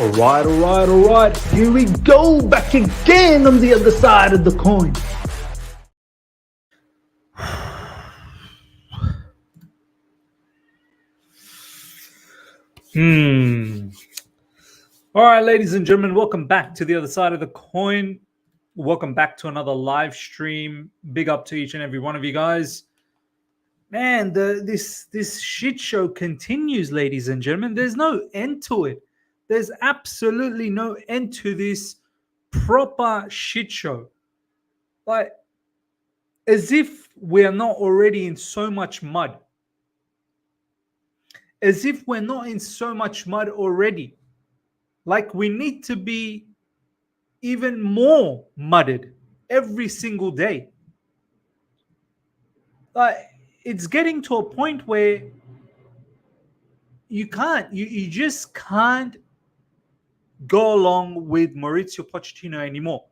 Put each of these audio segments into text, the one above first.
All right. Here we go, back again on the other side of the coin. All right, ladies and gentlemen, welcome back to the other side of the coin. Welcome back to another live stream. Big up to each and every one of you guys. Man, this shit show continues, ladies and gentlemen. There's no end to it. There's absolutely no end to this proper shit show. Like, as if we are not already in so much mud. As if we're not in so much mud already. Like, we need to be even more mudded every single day. Like, it's getting to a point where you just can't go along with Mauricio Pochettino anymore.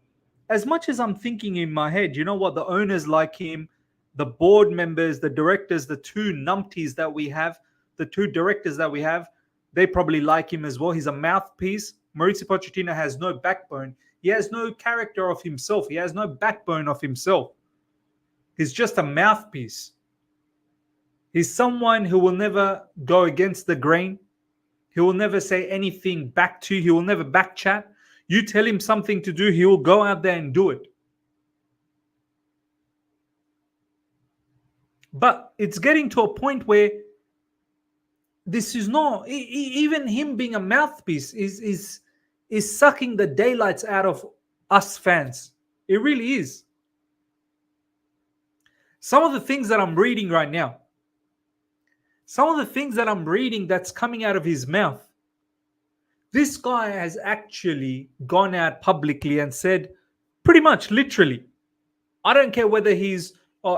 As much as I'm thinking in my head, you know what, the owners like him, the board members, the directors, the two numpties that we have, the two directors that we have, they probably like him as well. He's a mouthpiece. Mauricio Pochettino has no backbone. He has no character of himself. He has no backbone of himself. He's just a mouthpiece. He's someone who will never go against the grain. He will never say anything back to you. He will never backchat. You tell him something to do, he will go out there and do it. But it's getting to a point where this is not, even him being a mouthpiece is sucking the daylights out of us fans. It really is. Some of the things that I'm reading right now, some of the things that I'm reading that's coming out of his mouth, this guy has actually gone out publicly and said, pretty much literally, I don't care whether he's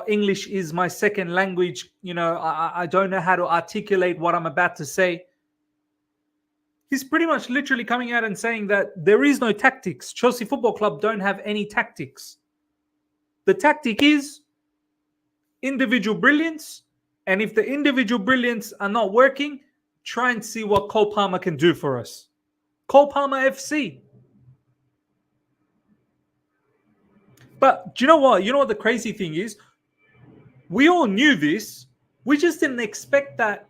English is my second language, I don't know how to articulate what I'm about to say. He's pretty much literally coming out and saying that there is no tactics. Chelsea Football Club don't have any tactics. The tactic is individual brilliance, and if the individual brilliance are not working, try and see what Cole Palmer can do for us. Cole Palmer FC. But do you know what? You know what the crazy thing is? We all knew this. We just didn't expect that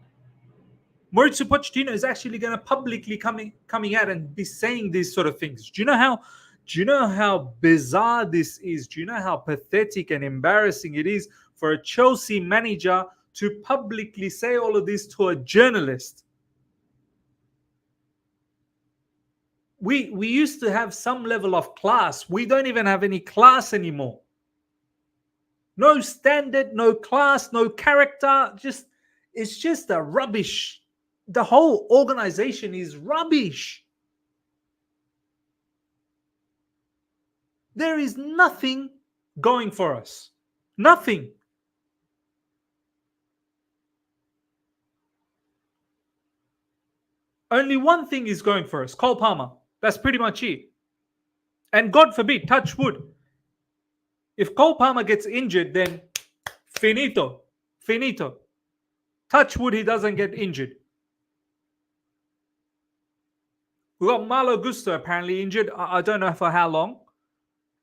Mauricio Pochettino is actually going to publicly coming out and be saying these sort of things. Do you know how bizarre this is? Do you know how pathetic and embarrassing it is for a Chelsea manager to publicly say all of this to a journalist? We used to have some level of class. We don't even have any class anymore. No standard, no class, no character. It's just a rubbish. The whole organization is rubbish. There is nothing going for us. Nothing. Only one thing is going for us, Cole Palmer. That's pretty much it. And God forbid, touch wood. If Cole Palmer gets injured, then finito. Touch wood, he doesn't get injured. We got Malo Gusto apparently injured. I don't know for how long.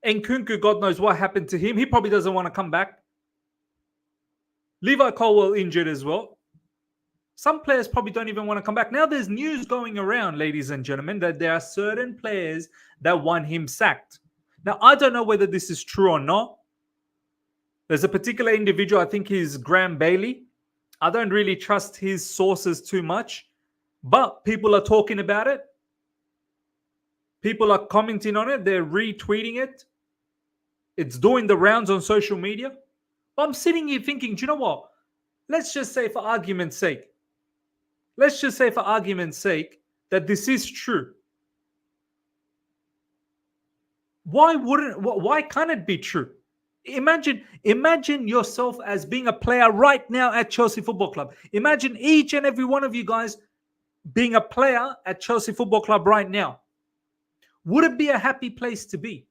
Nkunku, God knows what happened to him. He probably doesn't want to come back. Levi Colwell injured as well. Some players probably don't even want to come back. Now there's news going around, ladies and gentlemen, that there are certain players that want him sacked. Now, I don't know whether this is true or not. There's a particular individual, I think he's Graham Bailey. I don't really trust his sources too much, but people are talking about it. People are commenting on it. They're retweeting it. It's doing the rounds on social media. But I'm sitting here thinking, do you know what? Let's just say for argument's sake, that this is true. Why can't it be true? Imagine yourself as being a player right now at Chelsea Football Club. Imagine each and every one of you guys being a player at Chelsea Football Club right now. Would it be a happy place to be?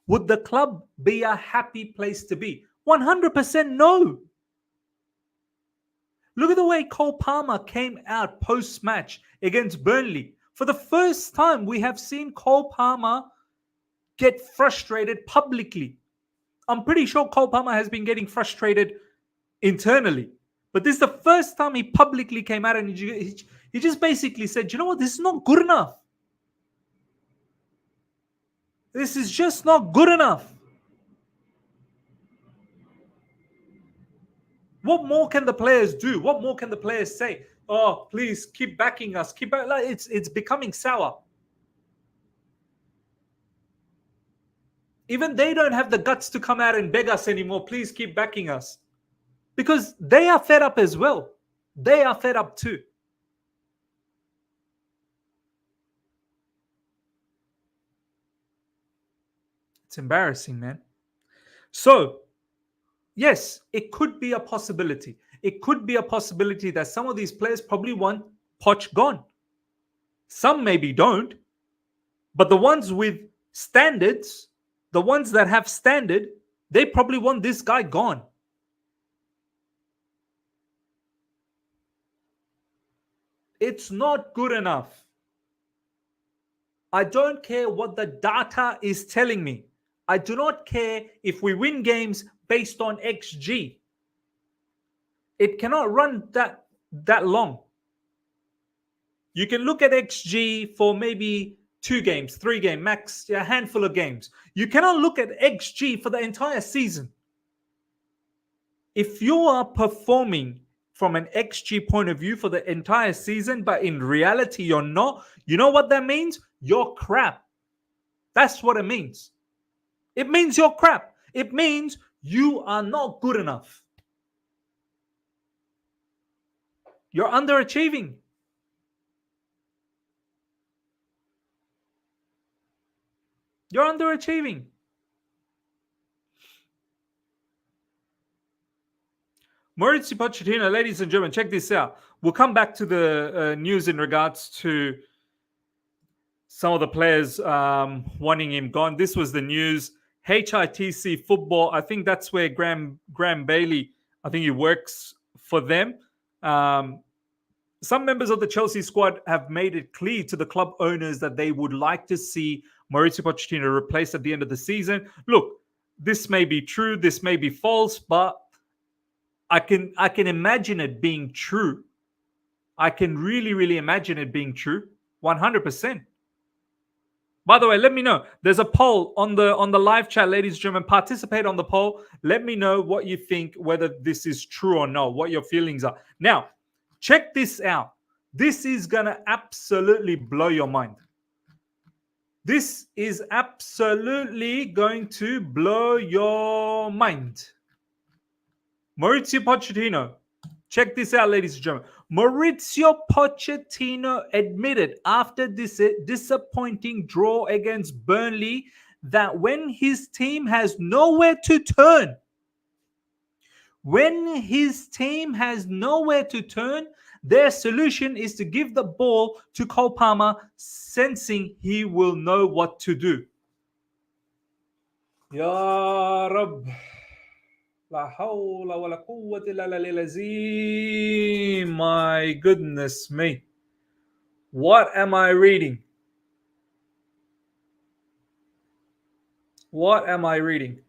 Would the club be a happy place to be? 100% no. Look at the way Cole Palmer came out post-match against Burnley. For the first time, we have seen Cole Palmer get frustrated publicly. I'm pretty sure Cole Palmer has been getting frustrated internally. But this is the first time he publicly came out and he just basically said, you know what, this is not good enough. This is just not good enough. What more can the players do? What more can the players say? Oh, please keep backing us. It's becoming sour. Even they don't have the guts to come out and beg us anymore. Please keep backing us. Because they are fed up as well. They are fed up too. It's embarrassing, man. So, yes, it could be a possibility. It could be a possibility that some of these players probably want Poch gone. Some maybe don't. But the ones with standards, the ones that have standard, they probably want this guy gone. It's not good enough. I don't care what the data is telling me. I do not care if we win games based on XG. It cannot run that long. You can look at XG for maybe 2 games, 3 games, max a handful of games. You cannot look at XG for the entire season. If you are performing from an XG point of view for the entire season, but in reality you're not, you know what that means? You're crap. That's what it means. It means you're crap. It means you are not good enough. You're underachieving. You're underachieving. Mauricio Pochettino, ladies and gentlemen, check this out. We'll come back to the news in regards to some of the players wanting him gone. This was the news. HITC Football, I think that's where Graham Bailey, I think he works for them. Some members of the Chelsea squad have made it clear to the club owners that they would like to see Mauricio Pochettino replaced at the end of the season. Look, this may be true, this may be false, but I can imagine it being true. I can really imagine it being true. 100%. By the way, let me know. There's a poll on the live chat, ladies and gentlemen. Participate on the poll. Let me know what you think, whether this is true or not, what your feelings are. Now, check this out. This is going to absolutely blow your mind. This is absolutely going to blow your mind. Mauricio Pochettino. Check this out, ladies and gentlemen. Mauricio Pochettino admitted after this disappointing draw against Burnley that when his team has nowhere to turn, their solution is to give the ball to Cole Palmer, sensing he will know what to do. Ya Rab. La hawla wa la quwwata illa billah. My goodness me. What am I reading? What am I reading?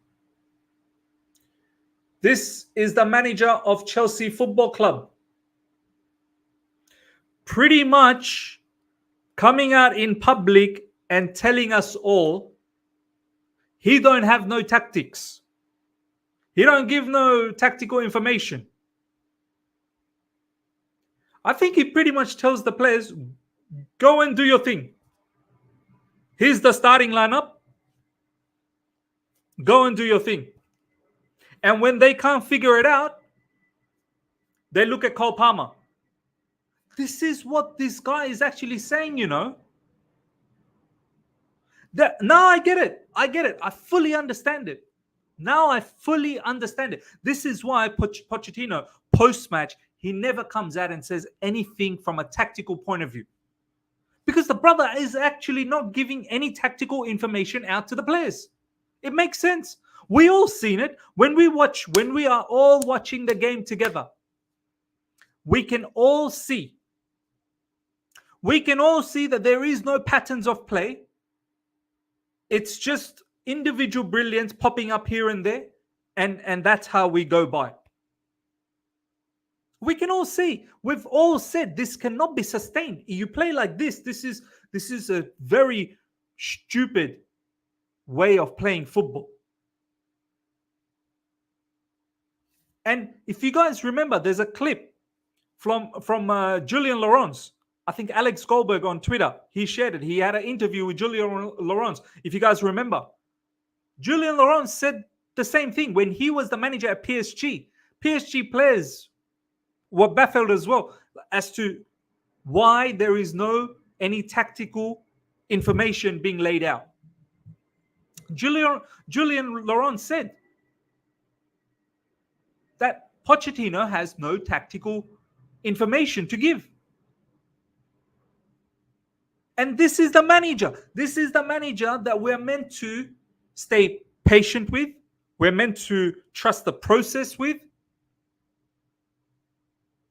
This is the manager of Chelsea Football Club. Pretty much coming out in public and telling us all he don't have no tactics. He don't give no tactical information. I think he pretty much tells the players, go and do your thing. Here's the starting lineup. Go and do your thing. And when they can't figure it out, they look at Cole Palmer. This is what this guy is actually saying, you know. Now I get it. I fully understand it. Now I fully understand it. This is why Pochettino, post-match, he never comes out and says anything from a tactical point of view. Because the brother is actually not giving any tactical information out to the players. It makes sense. We all seen it when we are all watching the game together. we can all see. We can all see that there is no patterns of play. It's just individual brilliance popping up here and there, and that's how we go by. We can all see. We've all said this cannot be sustained. You play like this. This is a very stupid way of playing football. And if you guys remember, there's a clip from Julian Laurence. I think Alex Goldberg on Twitter, he shared it. He had an interview with Julian Laurence. If you guys remember, Julian Laurence said the same thing when he was the manager at PSG. PSG players were baffled as well as to why there is no any tactical information being laid out. Julian Laurence said that Pochettino has no tactical information to give. And this is the manager. This is the manager that we're meant to stay patient with. We're meant to trust the process with.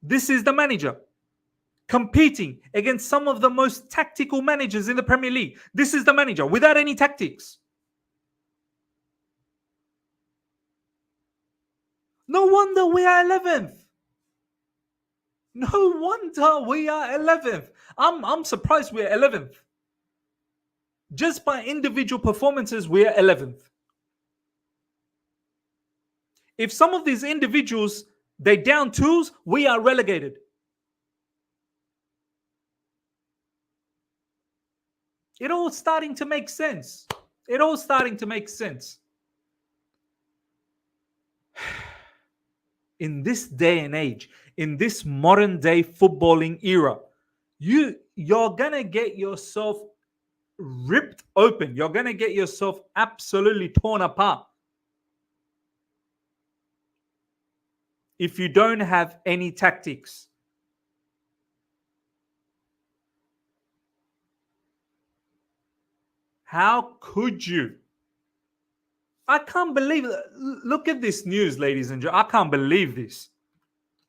This is the manager competing against some of the most tactical managers in the Premier League. This is the manager without any tactics. No wonder we are 11th. No wonder we are 11th. I'm surprised we're 11th. Just by individual performances, we are 11th. If some of these individuals, they down tools, we are relegated. It all starting to make sense. It all starting to make sense. In this day and age, in this modern day footballing era, you're gonna get yourself ripped open. You're gonna get yourself absolutely torn apart if you don't have any tactics. How could you? I can't believe it. Look at this news, ladies and gentlemen. I can't believe this.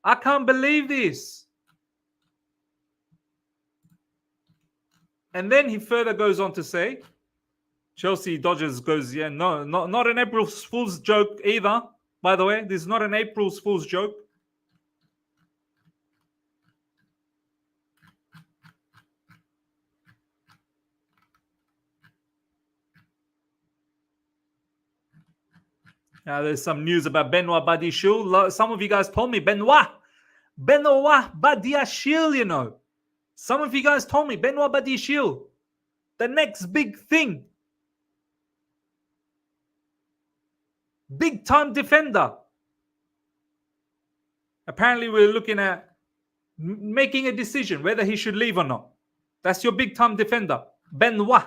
I can't believe this. And then he further goes on to say, Chelsea Dodgers goes, yeah, no, not an April Fool's joke either. By the way, this is not an April Fool's joke. Now, there's some news about Benoit Badiashile. Some of you guys told me Benoit Badiashile, you know. Some of you guys told me Benoit Badiashile, the next big thing. Big time defender. Apparently, we're looking at making a decision whether he should leave or not. That's your big time defender, Benoit.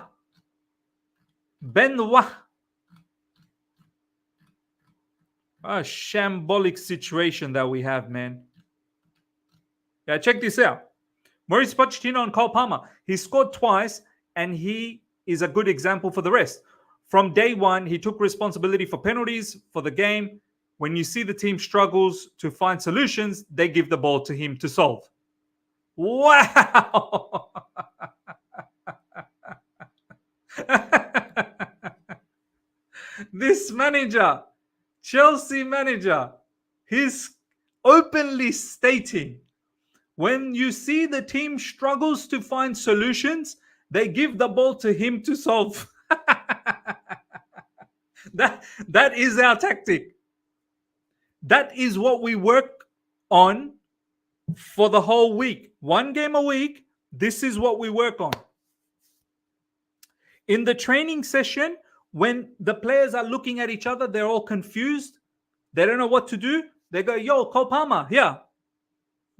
A shambolic situation that we have, man. Yeah, check this out. Mauricio Pochettino and Cole Palmer. He scored twice, and he is a good example for the rest. From day one, he took responsibility for penalties, for the game. When you see the team struggles to find solutions, they give the ball to him to solve. Wow! This manager, Chelsea manager, he's openly stating, when you see the team struggles to find solutions, they give the ball to him to solve. That is our tactic. That is what we work on for the whole week. One game a week, this is what we work on. In the training session, when the players are looking at each other, they're all confused. They don't know what to do. They go, yo, Cole Palmer, here.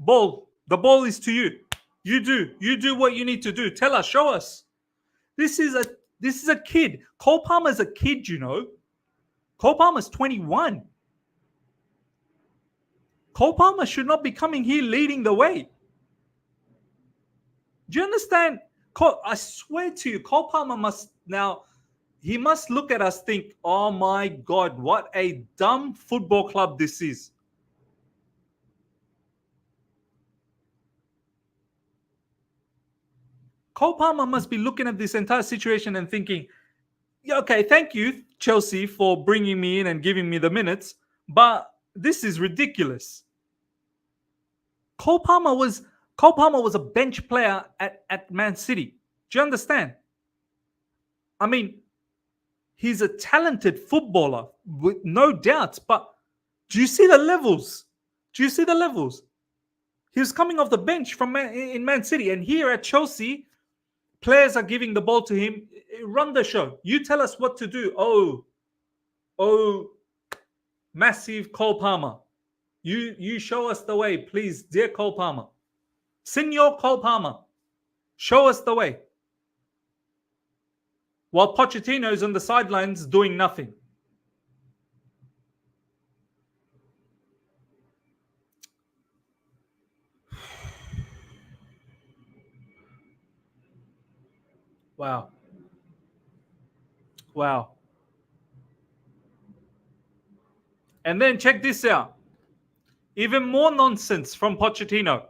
Ball. The ball is to you. You do what you need to do. Tell us, show us. This is a kid. Cole Palmer's a kid, you know. Cole Palmer's 21. Cole Palmer should not be coming here leading the way. Do you understand? I swear to you, Cole Palmer must look at us, think, oh my God, what a dumb football club this is. Cole Palmer must be looking at this entire situation and thinking, yeah, okay, thank you, Chelsea, for bringing me in and giving me the minutes, but this is ridiculous. Cole Palmer was a bench player at Man City. Do you understand? I mean, he's a talented footballer with no doubts, but do you see the levels? Do you see the levels? He was coming off the bench in Man City, and here at Chelsea, players are giving the ball to him. Run the show. You tell us what to do. Oh, massive Cole Palmer. You show us the way, please, dear Cole Palmer. Senor Cole Palmer, show us the way. While Pochettino is on the sidelines doing nothing. Wow. Wow. And then check this out. Even more nonsense from Pochettino.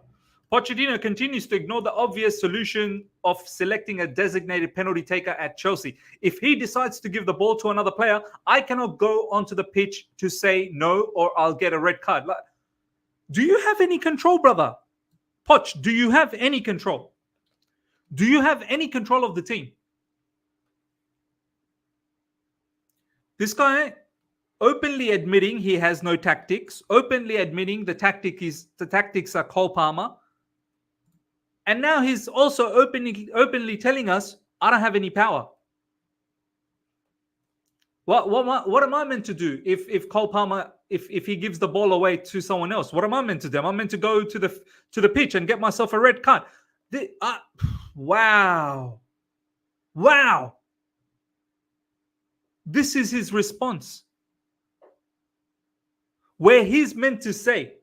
Pochettino continues to ignore the obvious solution of selecting a designated penalty taker at Chelsea. If he decides to give the ball to another player, I cannot go onto the pitch to say no or I'll get a red card. Do you have any control, brother? Poch, do you have any control? Do you have any control of the team? This guy openly admitting he has no tactics, openly admitting the tactics are Cole Palmer. And now he's also openly telling us, I don't have any power. What am I meant to do if Cole Palmer, if he gives the ball away to someone else? What am I meant to do? Am I meant to go to the pitch and get myself a red card? Wow. This is his response. Where he's meant to say,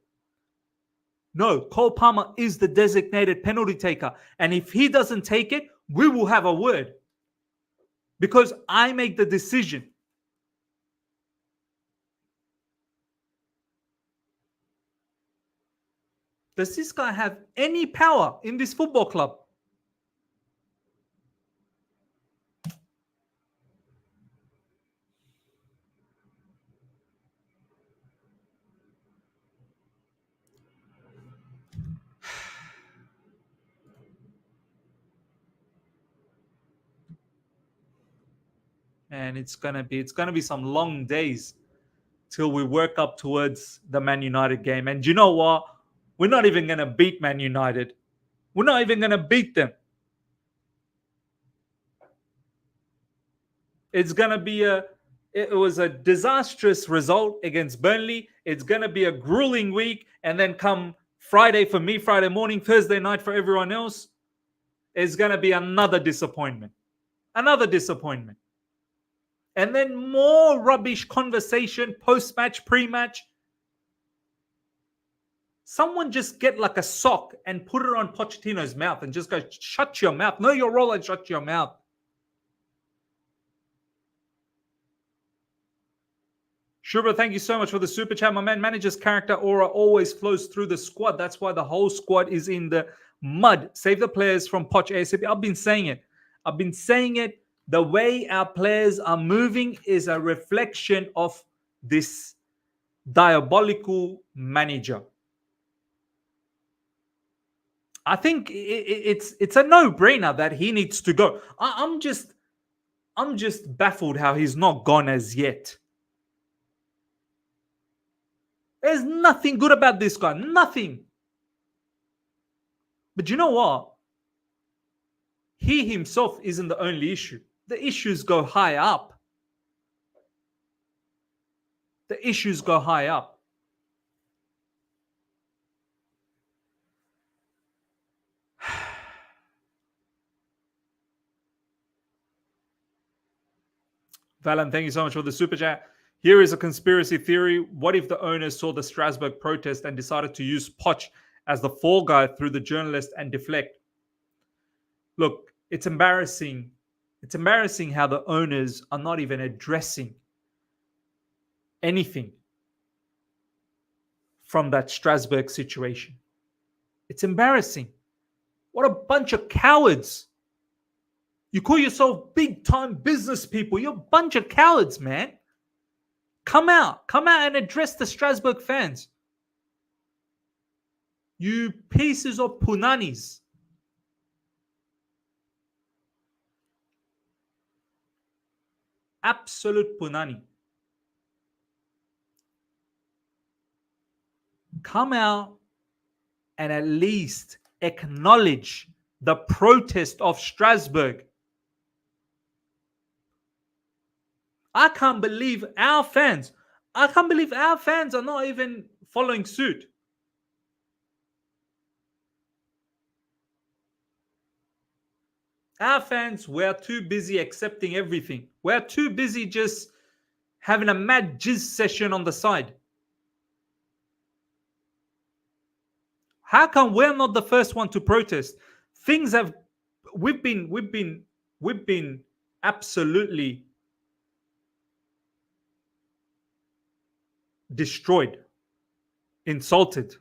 no, Cole Palmer is the designated penalty taker. And if he doesn't take it, we will have a word. Because I make the decision. Does this guy have any power in this football club? And it's gonna be some long days till we work up towards the Man United game. And you know what? We're not even gonna beat Man United. We're not even gonna beat them. It's gonna be it was a disastrous result against Burnley. It's gonna be a grueling week, and then come Friday for me, Friday morning, Thursday night for everyone else, it's gonna be another disappointment. Another disappointment. And then more rubbish conversation post-match, pre-match. Someone just get like a sock and put it on Pochettino's mouth and just go, shut your mouth. Know your role and shut your mouth. Shubra, thank you so much for the super chat. My man, manager's character aura always flows through the squad. That's why the whole squad is in the mud. Save the players from Poch ASAP. I've been saying it. The way our players are moving is a reflection of this diabolical manager. I think it's a no-brainer that he needs to go. I'm just baffled how he's not gone as yet. There's nothing good about this guy. Nothing. But you know what? He himself isn't the only issue. The issues go high up. The issues go high up. Valan, thank you so much for the super chat. Here is a conspiracy theory. What if the owners saw the Strasbourg protest and decided to use Poch as the fall guy through the journalist and deflect? Look, it's embarrassing. It's embarrassing how the owners are not even addressing anything from that Strasbourg situation. It's embarrassing. What a bunch of cowards. You call yourself big-time business people. You're a bunch of cowards, man. Come out and address the Strasbourg fans. You pieces of punanis. Absolute punani. Come out and at least acknowledge the protest of Strasbourg. I can't believe our fans are not even following suit. Our fans, we're too busy accepting everything. We're too busy just having a mad jizz session on the side. How come we're not the first one to protest? We've been absolutely destroyed, insulted.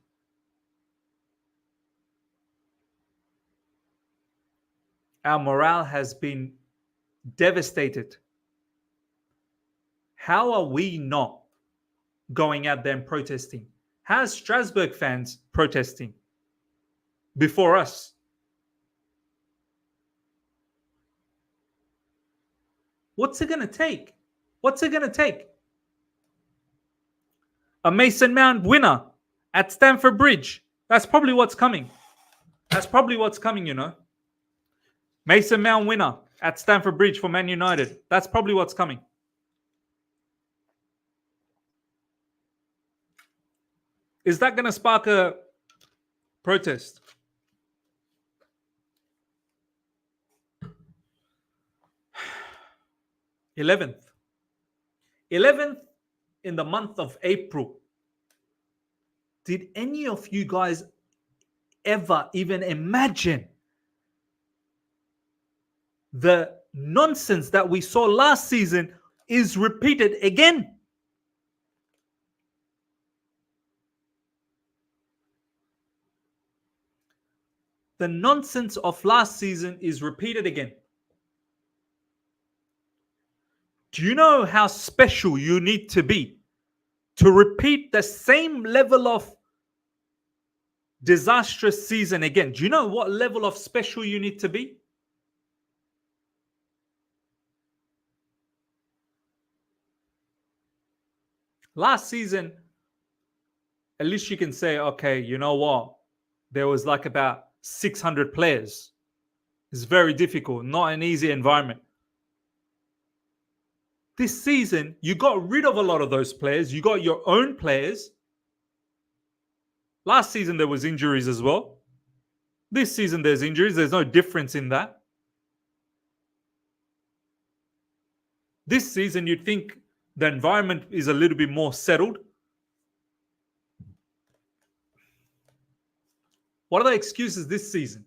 Our morale has been devastated. How are we not going out there and protesting? How are Strasbourg fans protesting before us? What's it going to take? What's it going to take? A Mason Mount winner at Stamford Bridge. That's probably what's coming. That's probably what's coming, you know. Mason Mount winner at Stamford Bridge for Man United. That's probably what's coming. Is that going to spark a protest? '11th in the month of April. Did any of you guys ever even imagine the nonsense that we saw last season is repeated again? The nonsense of last season is repeated again. Do you know how special you need to be to repeat the same level of disastrous season again? Do you know what level of special you need to be? Last season, at least you can say, okay, you know what? There was like about 600 players. It's very difficult, not an easy environment. This season, you got rid of a lot of those players. You got your own players. Last season, there was injuries as well. This season, there's injuries. There's no difference in that. This season, you'd think the environment is a little bit more settled. What are the excuses this season?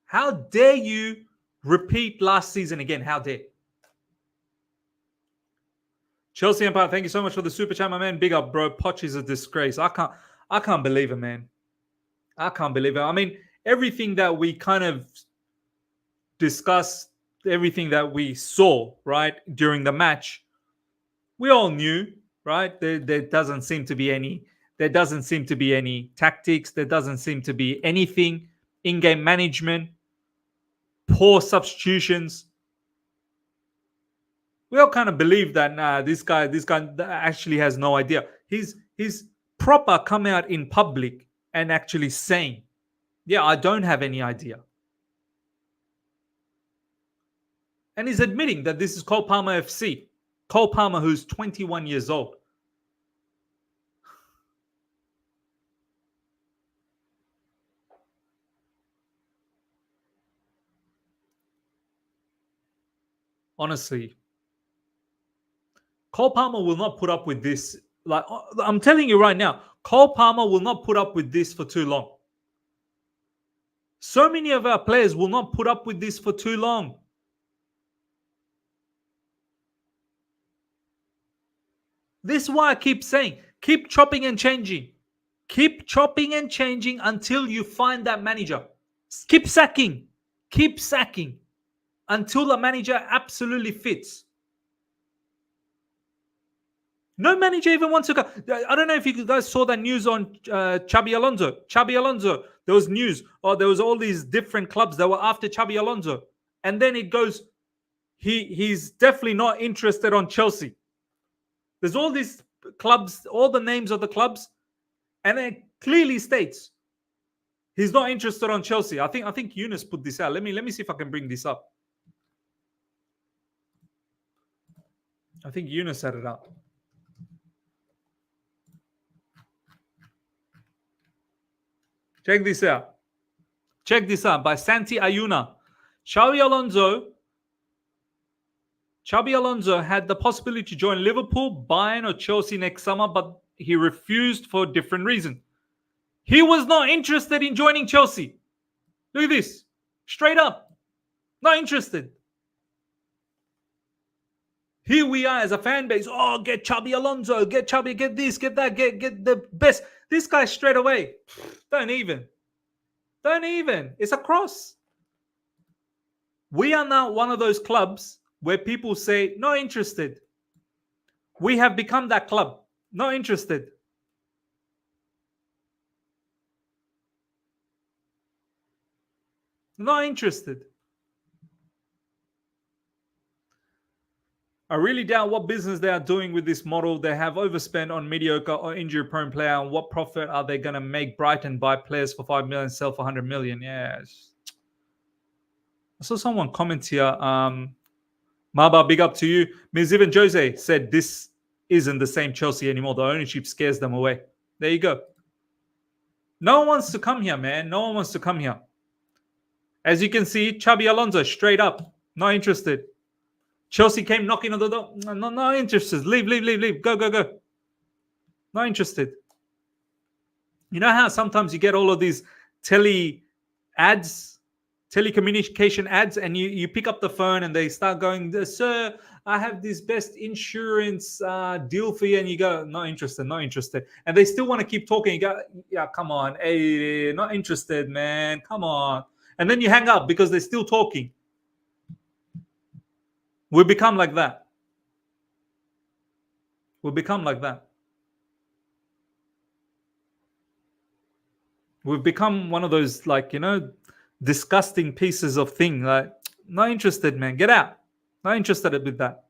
How dare you repeat last season again? How dare? Chelsea Empire, thank you so much for the super chat, my man. Big up, bro. Poch is a disgrace. I can't believe it, man. I can't believe it. I mean, everything that we kind of discussed, everything that we saw, right, during the match, we all knew, right? There doesn't seem to be any tactics. There doesn't seem to be anything. In-game management, poor substitutions. We all kind of believe that this guy actually has no idea. He's proper come out in public and actually saying, yeah, I don't have any idea. And he's admitting that this is Cole Palmer FC. Cole Palmer, who's 21 years old. Honestly, Cole Palmer will not put up with this. Like, I'm telling you right now, Cole Palmer will not put up with this for too long. So many of our players will not put up with this for too long. This is why I keep saying, keep chopping and changing. Keep chopping and changing until you find that manager. Keep sacking. Keep sacking until the manager absolutely fits. No manager even wants to go. I don't know if you guys saw that news on Xabi Alonso. Xabi Alonso, there was news, or there was all these different clubs that were after Xabi Alonso. And then it goes, he's definitely not interested on Chelsea. There's all these clubs, all the names of the clubs, and it clearly states he's not interested on Chelsea. I think Yunus put this out. Let me see if I can bring this up. I think Yunus set it up. Check this out. Check this out by Santi Ayuna. Xabi Alonso had the possibility to join Liverpool, Bayern, or Chelsea next summer, but he refused for a different reason. He was not interested in joining Chelsea. Look at this. Straight up. Not interested. Here we are as a fan base. Oh, get Xabi Alonso. Get Xabi. Get this. Get that. Get the best. This guy straight away. Don't even. It's a cross. We are now one of those clubs where people say, not interested. We have become that club. Not interested. Not interested. I really doubt what business they are doing with this model. They have overspent on mediocre or injury-prone player. And what profit are they going to make? Brighton buy players for 5 million, sell for 100 million. Yes. I saw someone comment here. Maba, big up to you. Ms. Ivan Jose said this isn't the same Chelsea anymore. The ownership scares them away. There you go. No one wants to come here, man. No one wants to come here. As you can see, Xabi Alonso, straight up. Not interested. Chelsea came knocking on the door. No, not interested. Leave. Go. Not interested. You know how sometimes you get all of these telecommunication ads, and you pick up the phone and they start going, sir, I have this best insurance deal for you. And you go, not interested. And they still want to keep talking. You go, yeah, come on. Hey, not interested, man. Come on. And then you hang up because they're still talking. We become like that. We've become one of those, disgusting pieces of thing. Like, not interested, man. Get out. Not interested with that.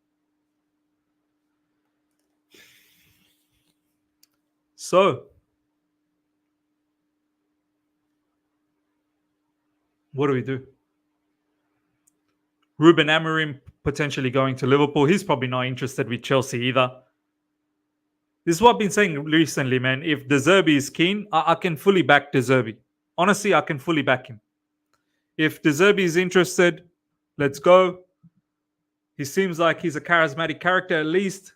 So, what do we do? Ruben Amorim potentially going to Liverpool. He's probably not interested with Chelsea either. This is what I've been saying recently, man. If De Zerbi is keen, I can fully back De Zerbi. Honestly, I can fully back him. If De Zerbi is interested, let's go. He seems like he's a charismatic character at least.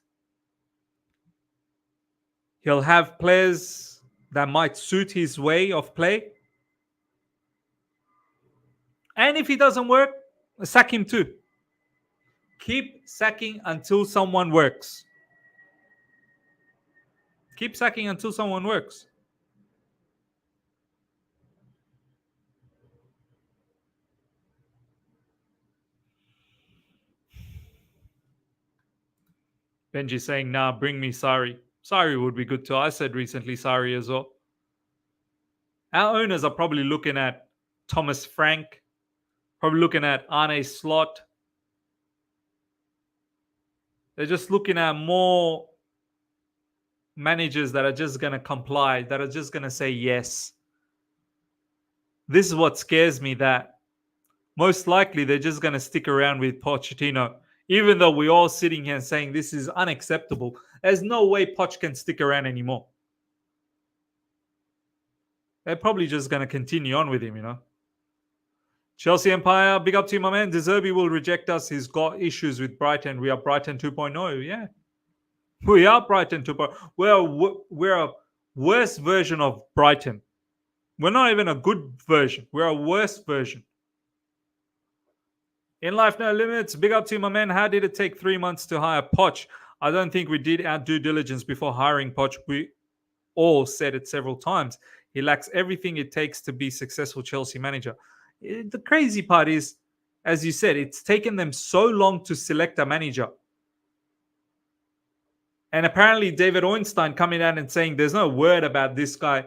He'll have players that might suit his way of play. And if he doesn't work, sack him too. Keep sacking until someone works. Keep sacking until someone works. Benji saying, nah, bring me Sarri. Sarri would be good too. I said recently Sarri as well. Our owners are probably looking at Thomas Frank, probably looking at Arne Slot. They're just looking at more managers that are just going to comply, that are just going to say yes. This is what scares me, that most likely they're just going to stick around with Pochettino. Even though we're all sitting here saying this is unacceptable, there's no way Poch can stick around anymore. They're probably just going to continue on with him, you know. Chelsea Empire, big up to you, my man. De Zerbi will reject us. He's got issues with Brighton. We are Brighton 2.0. Yeah. We are Brighton 2.0. We're a worse version of Brighton. We're not even a good version. We're a worse version. In Life No Limits, big up to you, my man. How did it take 3 months to hire Poch? I don't think we did our due diligence before hiring Poch. We all said it several times. He lacks everything it takes to be successful Chelsea manager. The crazy part is, as you said, it's taken them so long to select a manager. And apparently David Ornstein coming out and saying there's no word about this guy,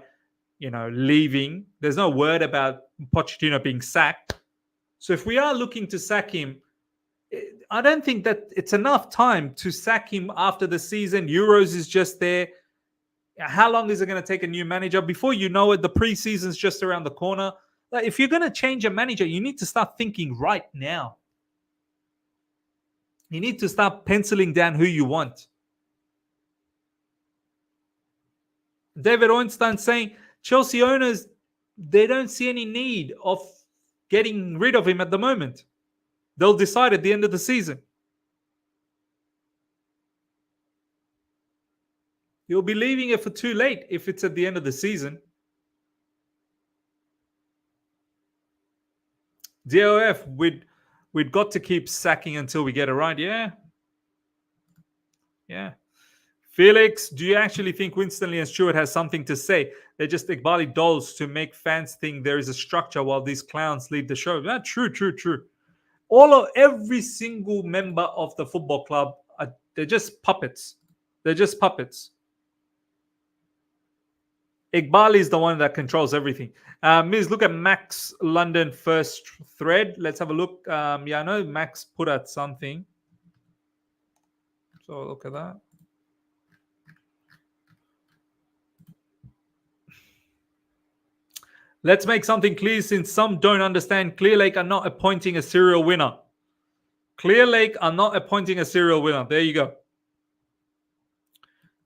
leaving. There's no word about Pochettino being sacked. So if we are looking to sack him, I don't think that it's enough time to sack him after the season. Euros is just there. How long is it going to take a new manager? Before you know it, the preseason's just around the corner. Like, if you're going to change a manager, you need to start thinking right now. You need to start penciling down who you want. David Ornstein saying Chelsea owners, they don't see any need of getting rid of him at the moment. They'll decide at the end of the season. You'll be leaving it for too late if it's at the end of the season. DOF, we'd got to keep sacking until we get it right. Yeah. Felix, do you actually think Winstanley and Stewart has something to say? They're just Iqbali dolls to make fans think there is a structure while these clowns lead the show. Yeah, true. Every single member of the football club, they're just puppets. Iqbali is the one that controls everything. Miz, look at Max London first thread. Let's have a look. I know Max put out something. So look at that. Let's make something clear since some don't understand. Clear Lake are not appointing a serial winner. There you go.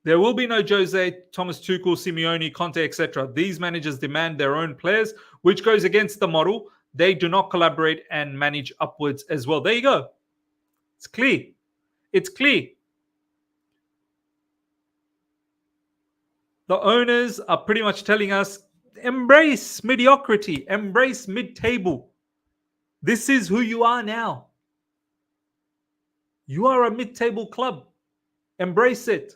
There will be no Jose, Thomas Tuchel, Simeone, Conte, etc. These managers demand their own players, which goes against the model. They do not collaborate and manage upwards as well. There you go. It's clear. The owners are pretty much telling us, embrace mediocrity, embrace mid-table. This is who you are now. You are a mid-table club. Embrace it.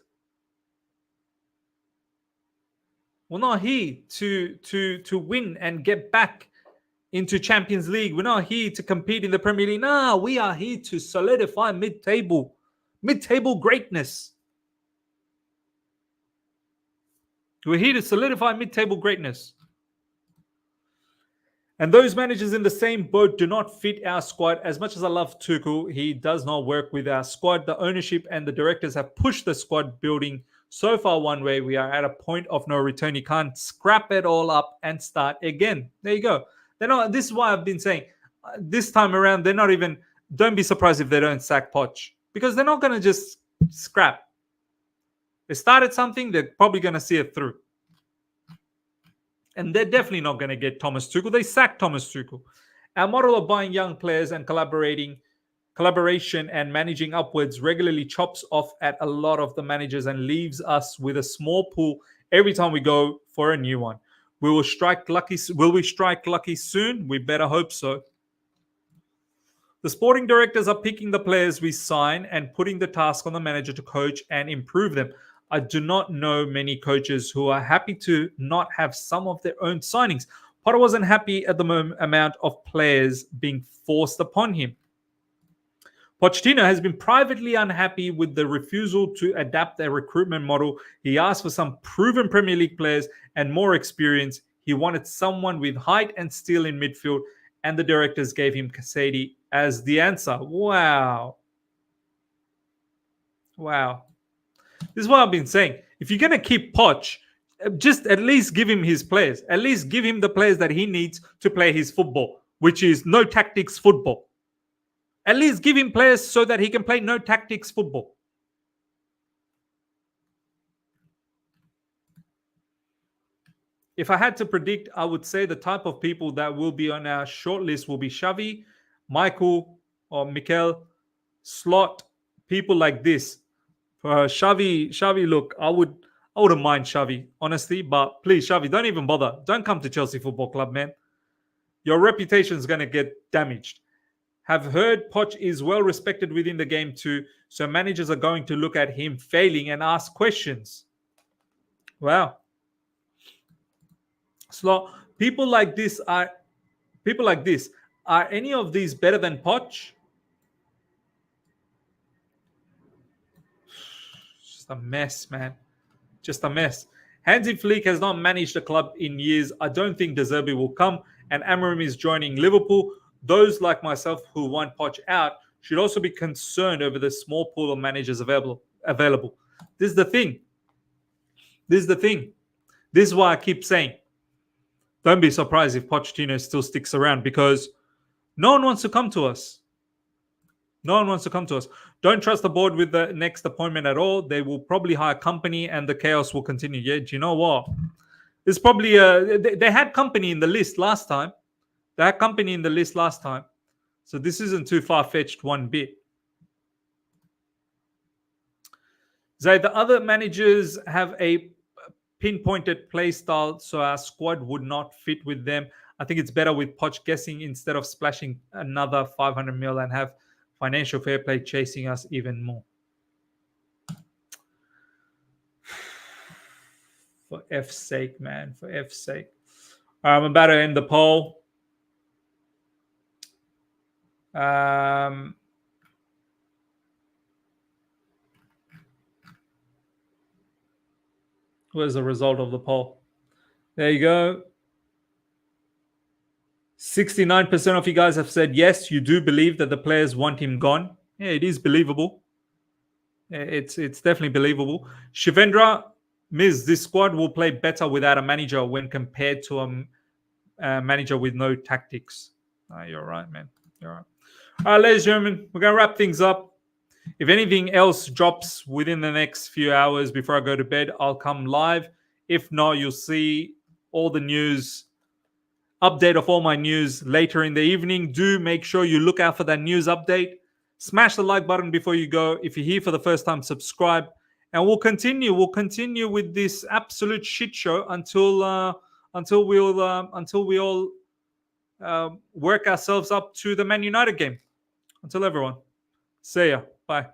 We're not here to win and get back into Champions League. We're not here to compete in the Premier League. No, we are here to solidify mid-table greatness. We're here to solidify mid-table greatness. And those managers in the same boat do not fit our squad. As much as I love Tuchel, he does not work with our squad. The ownership and the directors have pushed the squad building so far one way. We are at a point of no return. You can't scrap it all up and start again. There you go. This is why I've been saying this time around, don't be surprised if they don't sack Poch, because they're not going to just scrap. They started something, they're probably going to see it through. And they're definitely not going to get Thomas Tuchel. They sacked Thomas Tuchel. Our model of buying young players and collaboration and managing upwards regularly chops off at a lot of the managers and leaves us with a small pool every time we go for a new one. Will we strike lucky soon? We better hope so. The sporting directors are picking the players we sign and putting the task on the manager to coach and improve them. I do not know many coaches who are happy to not have some of their own signings. Potter wasn't happy at the amount of players being forced upon him. Pochettino has been privately unhappy with the refusal to adapt their recruitment model. He asked for some proven Premier League players and more experience. He wanted someone with height and steel in midfield, and the directors gave him Casady as the answer. Wow. This is what I've been saying. If you're going to keep Poch, just at least give him his players. At least give him the players that he needs to play his football, which is no tactics football. At least give him players so that he can play no tactics football. If I had to predict, I would say the type of people that will be on our shortlist will be Xavi, Michael or Mikel, Slot, people like this. Xavi, look, I wouldn't mind Xavi, honestly, but please, Xavi, don't even bother. Don't come to Chelsea Football Club, man. Your reputation is going to get damaged. Have heard Poch is well respected within the game too, so managers are going to look at him failing and ask questions. Wow. Slot, people like this are people like this, are any of these better than Poch? Just a mess, man. Just a mess. Hansi Flick has not managed the club in years. I don't think De Zerbi will come, and Amorim is joining Liverpool. Those like myself who want Poch out should also be concerned over the small pool of managers available. This is the thing. This is why I keep saying, don't be surprised if Pochettino still sticks around, because no one wants to come to us. No one wants to come to us. Don't trust the board with the next appointment at all. They will probably hire company and the chaos will continue. Yeah, do you know what? It's probably they had company in the list last time. So this isn't too far-fetched one bit. Zay, the other managers have a pinpointed play style, so our squad would not fit with them. I think it's better with Poch guessing instead of splashing another 500 mil and have financial fair play chasing us even more. For F's sake, man. For F's sake. I'm about to end the poll. Where's the result of the poll? There you go. 69% of you guys have said yes, you do believe that the players want him gone. Yeah, it is believable. It's definitely believable. Shivendra, Miz, this squad will play better without a manager when compared to a manager with no tactics. You're right, man. You're right. All right, ladies and gentlemen, we're going to wrap things up. If anything else drops within the next few hours before I go to bed, I'll come live. If not, you'll see all the news, update of all my news later in the evening. Do make sure you look out for that news update. Smash the like button before you go. If you're here for the first time, subscribe. And we'll continue. We'll continue with this absolute shit show until we all work ourselves up to the Man United game. Until everyone. See ya. Bye.